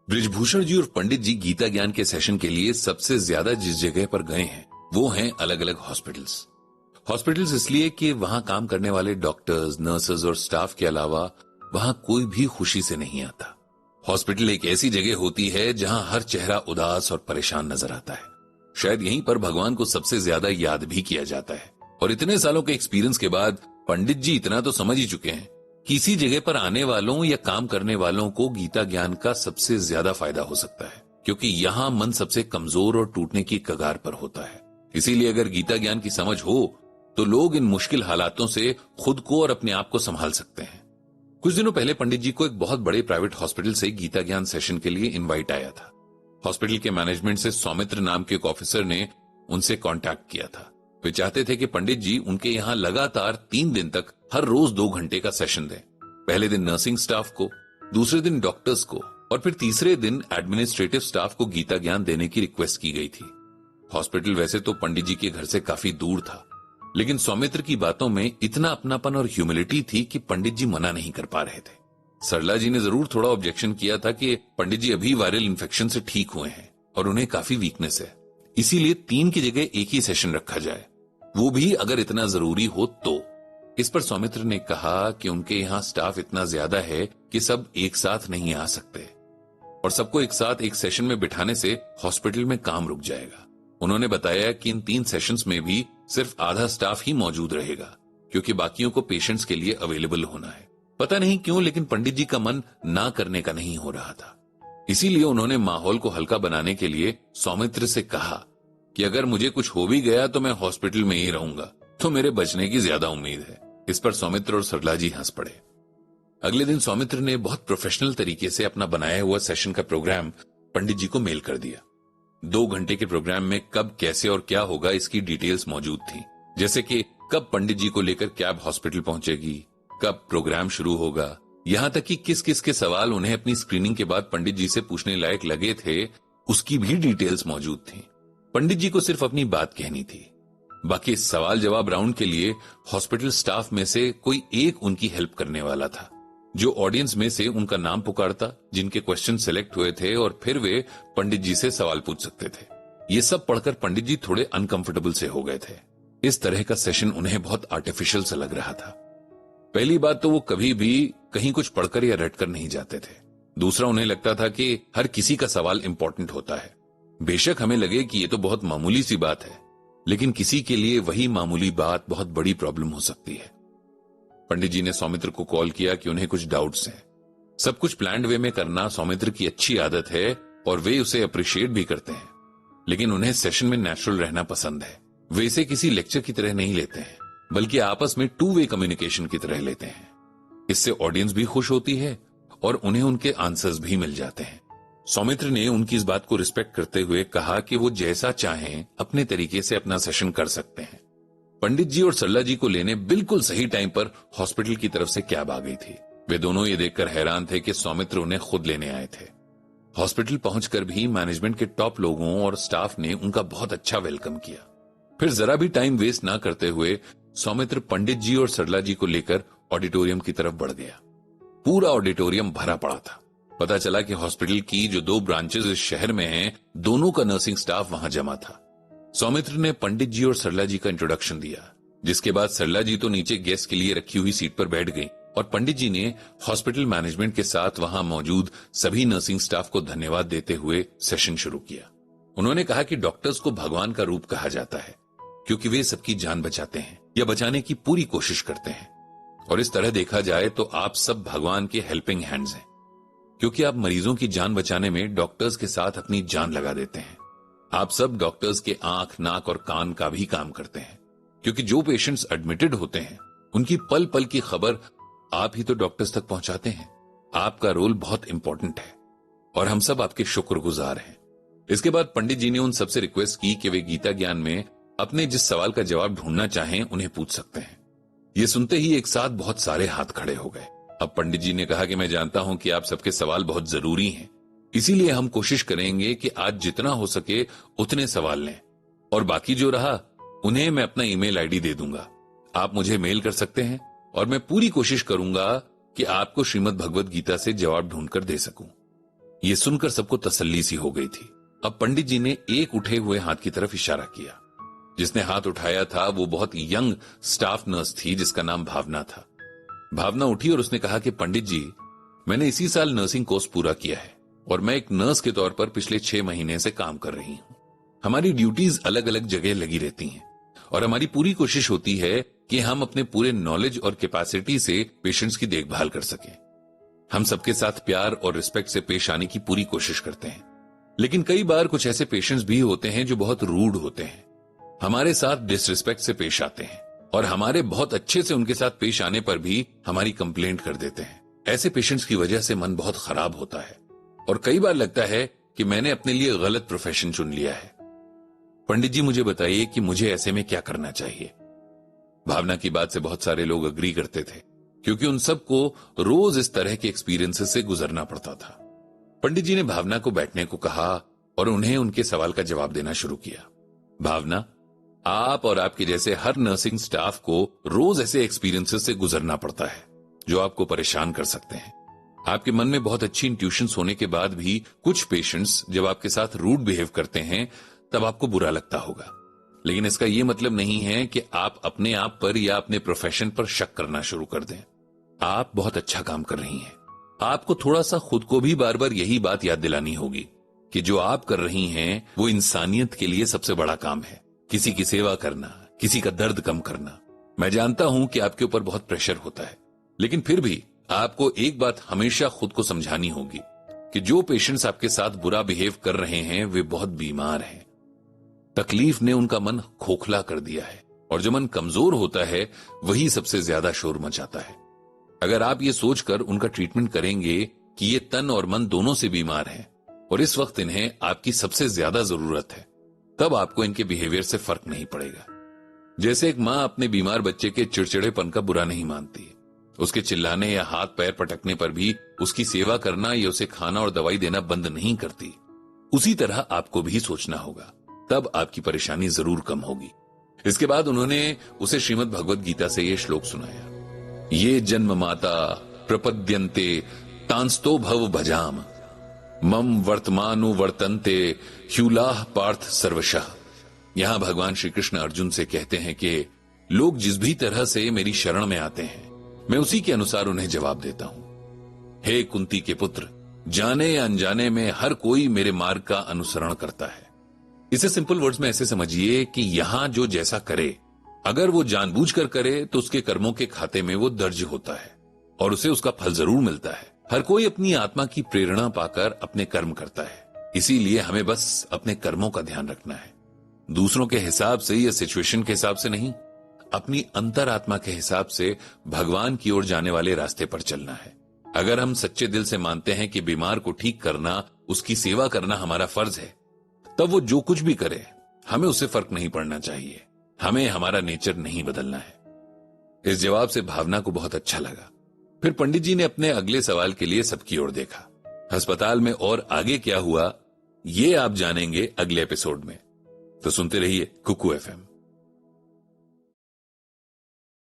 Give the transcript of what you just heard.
बृजभूषण जी और पंडित जी गीता ज्ञान के सेशन के लिए सबसे ज्यादा जिस जगह पर गए हैं वो हैं अलग अलग हॉस्पिटल्स इसलिए कि वहां काम करने वाले डॉक्टर्स, नर्सेज और स्टाफ के अलावा वहां कोई भी खुशी से नहीं आता। हॉस्पिटल एक ऐसी जगह होती है जहां हर चेहरा उदास और परेशान नजर आता है। शायद यहीं पर भगवान को सबसे ज्यादा याद भी किया जाता है। और इतने सालों के एक्सपीरियंस के बाद पंडित जी इतना तो समझ ही चुके हैं कि इसी जगह पर आने वालों या काम करने वालों को गीता ज्ञान का सबसे ज्यादा फायदा हो सकता है, क्योंकि यहाँ मन सबसे कमजोर और टूटने की कगार पर होता है। इसीलिए अगर गीता ज्ञान की समझ हो तो लोग इन मुश्किल हालातों से खुद को और अपने आप को संभाल सकते हैं। कुछ दिनों पहले पंडित जी को एक बहुत बड़े प्राइवेट हॉस्पिटल से गीता ज्ञान सेशन के लिए इनवाइट आया था। हॉस्पिटल के मैनेजमेंट से सौमित्र नाम के एक ऑफिसर ने उनसे कांटेक्ट किया था। वे चाहते थे कि पंडित जी उनके यहाँ लगातार 3 दिन तक हर रोज 2 घंटे का सेशन दें। पहले दिन नर्सिंग स्टाफ को, दूसरे दिन डॉक्टर्स को और फिर तीसरे दिन एडमिनिस्ट्रेटिव स्टाफ को गीता ज्ञान देने की रिक्वेस्ट की गई थी। हॉस्पिटल वैसे तो पंडित जी के घर से काफी दूर था, लेकिन सौमित्र की बातों में इतना अपनापन और ह्यूमिलिटी थी कि पंडित जी मना नहीं कर पा रहे थे। सरला जी ने जरूर थोड़ा ऑब्जेक्शन किया था कि पंडित जी अभी वायरल इन्फेक्शन से ठीक हुए हैं और उन्हें काफी वीकनेस है, इसीलिए 3 की जगह एक ही सेशन रखा जाए, वो भी अगर इतना जरूरी हो तो। इस पर सौमित्र ने कहा कि उनके यहाँ स्टाफ इतना ज्यादा है कि सब एक साथ नहीं आ सकते और सबको एक साथ एक सेशन में बिठाने से हॉस्पिटल में काम रुक जाएगा। उन्होंने बताया कि इन 3 सेशंस में भी सिर्फ आधा स्टाफ ही मौजूद रहेगा, क्योंकि बाकियों को पेशेंट्स के लिए अवेलेबल होना है। पता नहीं क्यों, लेकिन पंडित जी का मन ना करने का नहीं हो रहा था। इसीलिए उन्होंने माहौल को हल्का बनाने के लिए सौमित्र से कहा कि अगर मुझे कुछ हो भी गया तो मैं हॉस्पिटल में ही रहूंगा, तो मेरे बचने की ज्यादा उम्मीद है। इस पर सौमित्र और सरला जी हंस पड़े। अगले दिन सौमित्र ने बहुत प्रोफेशनल तरीके से अपना बनाया हुआ सेशन का प्रोग्राम पंडित जी को मेल कर दिया। 2 घंटे के प्रोग्राम में कब, कैसे और क्या होगा इसकी डिटेल्स मौजूद थी, जैसे कि कब पंडित जी को लेकर कैब हॉस्पिटल पहुंचेगी, कब प्रोग्राम शुरू होगा, यहां तक कि किस किस के सवाल उन्हें अपनी स्क्रीनिंग के बाद पंडित जी से पूछने लायक लगे थे, उसकी भी डिटेल्स मौजूद थी। पंडित जी को सिर्फ अपनी बात कहनी थी। बाकी सवाल जवाब राउंड के लिए हॉस्पिटल स्टाफ में से कोई एक उनकी हेल्प करने वाला था, जो ऑडियंस में से उनका नाम पुकारता, जिनके क्वेश्चन सिलेक्ट हुए थे और फिर वे पंडित जी से सवाल पूछ सकते थे। ये सब पढ़कर पंडित जी थोड़े अनकंफर्टेबल से हो गए थे। इस तरह का सेशन उन्हें बहुत आर्टिफिशियल सा लग रहा था। पहली बात तो वो कभी भी कहीं कुछ पढ़कर या रटकर नहीं जाते थे। दूसरा, उन्हें लगता था कि हर किसी का सवाल इंपॉर्टेंट होता है। बेशक हमें लगे कि ये तो बहुत मामूली सी बात है, लेकिन किसी के लिए वही मामूली बात बहुत बड़ी प्रॉब्लम हो सकती है। पंडित जी ने सौमित्र को कॉल किया कि उन्हें कुछ डाउट्स हैं। सब कुछ प्लान्ड वे में करना सौमित्र की अच्छी आदत है और वे उसे अप्रिशिएट भी करते हैं, लेकिन उन्हें सेशन में नेचुरल रहना पसंद है। वे इसे किसी लेक्चर की तरह नहीं लेते हैं, बल्कि आपस में 2 वे कम्युनिकेशन की तरह लेते हैं। इससे ऑडियंस भी खुश होती है और उन्हें उनके आंसर्स भी मिल जाते हैं। सौमित्र ने उनकी इस बात को रिस्पेक्ट करते हुए कहा कि वो जैसा चाहें अपने तरीके से अपना सेशन कर सकते हैं। पंडित जी और सरला जी को लेने बिल्कुल सही टाइम पर हॉस्पिटल की तरफ से कैब आ गई थी। वे दोनों ये देखकर हैरान थे कि सौमित्र उन्हें खुद लेने आए थे। हॉस्पिटल पहुंचकर भी मैनेजमेंट के टॉप लोगों और स्टाफ ने उनका बहुत अच्छा वेलकम किया। फिर जरा भी टाइम वेस्ट ना करते हुए सौमित्र पंडित जी और सरला जी को लेकर ऑडिटोरियम की तरफ बढ़ गया। पूरा ऑडिटोरियम भरा पड़ा था। पता चला कि हॉस्पिटल की जो 2 ब्रांचेस इस शहर में हैं, दोनों का नर्सिंग स्टाफ वहां जमा था। सौमित्र ने पंडित जी और सरला जी का इंट्रोडक्शन दिया, जिसके बाद सरला जी तो नीचे गेस्ट के लिए रखी हुई सीट पर बैठ गई और पंडित जी ने हॉस्पिटल मैनेजमेंट के साथ वहां मौजूद सभी नर्सिंग स्टाफ को धन्यवाद देते हुए सेशन शुरू किया। उन्होंने कहा कि डॉक्टर्स को भगवान का रूप कहा जाता है, क्योंकि वे सबकी जान बचाते हैं या बचाने की पूरी कोशिश करते हैं। और इस तरह देखा जाए तो आप सब भगवान के हेल्पिंग हैंड्स हैं, क्योंकि आप मरीजों की जान बचाने में डॉक्टर्स के साथ अपनी जान लगा देते हैं। आप सब डॉक्टर्स के आंख, नाक और कान का भी काम करते हैं, क्योंकि जो पेशेंट्स एडमिटेड होते हैं उनकी पल पल की खबर आप ही तो डॉक्टर्स तक पहुंचाते हैं। आपका रोल बहुत इंपॉर्टेंट है और हम सब आपके शुक्रगुजार हैं। इसके बाद पंडित जी ने उन सबसे रिक्वेस्ट की कि वे गीता ज्ञान में अपने जिस सवाल का जवाब ढूंढना चाहें उन्हें पूछ सकते हैं। ये सुनते ही एक साथ बहुत सारे हाथ खड़े हो गए। अब पंडित जी ने कहा कि मैं जानता हूं कि आप सबके सवाल बहुत जरूरी हैं, इसीलिए हम कोशिश करेंगे कि आज जितना हो सके उतने सवाल लें, और बाकी जो रहा उन्हें मैं अपना ईमेल आईडी दे दूंगा। आप मुझे मेल कर सकते हैं और मैं पूरी कोशिश करूंगा कि आपको श्रीमद् भगवद गीता से जवाब ढूंढकर दे सकूं। ये सुनकर सबको तसल्ली सी हो गई थी। अब पंडित जी ने एक उठे हुए हाथ की तरफ इशारा किया। जिसने हाथ उठाया था वो बहुत यंग स्टाफ नर्स थी जिसका नाम भावना था। भावना उठी और उसने कहा कि पंडित जी, मैंने इसी साल नर्सिंग कोर्स पूरा किया है और मैं एक नर्स के तौर पर पिछले 6 महीने से काम कर रही हूं। हमारी ड्यूटीज अलग अलग जगह लगी रहती हैं और हमारी पूरी कोशिश होती है कि हम अपने पूरे नॉलेज और कैपेसिटी से पेशेंट्स की देखभाल कर सकें। हम सबके साथ प्यार और रिस्पेक्ट से पेश आने की पूरी कोशिश करते हैं, लेकिन कई बार कुछ ऐसे पेशेंट्स भी होते हैं जो बहुत रूड होते हैं, हमारे साथ डिसरिस्पेक्ट से पेश आते हैं और हमारे बहुत अच्छे से उनके साथ पेश आने पर भी हमारी कंप्लेंट कर देते हैं। ऐसे पेशेंट्स की वजह से मन बहुत खराब होता है और कई बार लगता है कि मैंने अपने लिए गलत प्रोफेशन चुन लिया है। पंडित जी, मुझे बताइए कि मुझे ऐसे में क्या करना चाहिए। भावना की बात से बहुत सारे लोग अग्री करते थे क्योंकि उन सबको रोज इस तरह के एक्सपीरियंसेस से गुजरना पड़ता था। पंडित जी ने भावना को बैठने को कहा और उन्हें उनके सवाल का जवाब देना शुरू किया। भावना, आप और आपके जैसे हर नर्सिंग स्टाफ को रोज ऐसे एक्सपीरियंसेस से गुजरना पड़ता है जो आपको परेशान कर सकते हैं। आपके मन में बहुत अच्छी इंट्यूशंस होने के बाद भी कुछ पेशेंट्स जब आपके साथ रूड बिहेव करते हैं तब आपको बुरा लगता होगा, लेकिन इसका यह मतलब नहीं है कि आप अपने आप पर या अपने प्रोफेशन पर शक करना शुरू कर दें। आप बहुत अच्छा काम कर रही हैं। आपको थोड़ा सा खुद को भी बार बार यही बात याद दिलानी होगी कि जो आप कर रही हैं वो इंसानियत के लिए सबसे बड़ा काम है। किसी की सेवा करना, किसी का दर्द कम करना। मैं जानता हूं कि आपके ऊपर बहुत प्रेशर होता है, लेकिन फिर भी आपको एक बात हमेशा खुद को समझानी होगी कि जो पेशेंट्स आपके साथ बुरा बिहेव कर रहे हैं वे बहुत बीमार हैं। तकलीफ ने उनका मन खोखला कर दिया है और जो मन कमजोर होता है वही सबसे ज्यादा शोर मचाता है। अगर आप ये सोचकर उनका ट्रीटमेंट करेंगे कि ये तन और मन दोनों से बीमार हैं और इस वक्त इन्हें आपकी सबसे ज्यादा जरूरत है, तब आपको इनके बिहेवियर से फर्क नहीं पड़ेगा। जैसे एक मां अपने बीमार बच्चे के चिड़चिड़ेपन का बुरा नहीं मानती, उसके चिल्लाने या हाथ पैर पटकने पर भी उसकी सेवा करना या उसे खाना और दवाई देना बंद नहीं करती, उसी तरह आपको भी सोचना होगा। तब आपकी परेशानी जरूर कम होगी। इसके बाद उन्होंने उसे श्रीमद् भगवद गीता से ये श्लोक सुनाया। ये जन्म माता प्रपद्यन्ते तांस्तो भव भजाम मम वर्तमानु वर्तन्ते ह्यूलाह पार्थ सर्वशः। यहां भगवान श्री कृष्ण अर्जुन से कहते हैं कि लोग जिस भी तरह से मेरी शरण में आते हैं मैं उसी के अनुसार उन्हें जवाब देता हूं। हे कुंती के पुत्र, जाने या अनजाने में हर कोई मेरे मार्ग का अनुसरण करता है। इसे सिंपल वर्ड्स में ऐसे समझिए कि यहां जो जैसा करे, अगर वो जानबूझकर करे तो उसके कर्मों के खाते में वो दर्ज होता है और उसे उसका फल जरूर मिलता है। हर कोई अपनी आत्मा की प्रेरणा पाकर अपने कर्म करता है, इसीलिए हमें बस अपने कर्मों का ध्यान रखना है। दूसरों के हिसाब से या सिचुएशन के हिसाब से नहीं, अपनी अंतरात्मा के हिसाब से भगवान की ओर जाने वाले रास्ते पर चलना है। अगर हम सच्चे दिल से मानते हैं कि बीमार को ठीक करना, उसकी सेवा करना हमारा फर्ज है, तब वो जो कुछ भी करे हमें उससे फर्क नहीं पड़ना चाहिए। हमें हमारा नेचर नहीं बदलना है। इस जवाब से भावना को बहुत अच्छा लगा। फिर पंडित जी ने अपने अगले सवाल के लिए सबकी ओर देखा। अस्पताल में और आगे क्या हुआ ये आप जानेंगे अगले एपिसोड में, तो सुनते रहिए कुकू FM।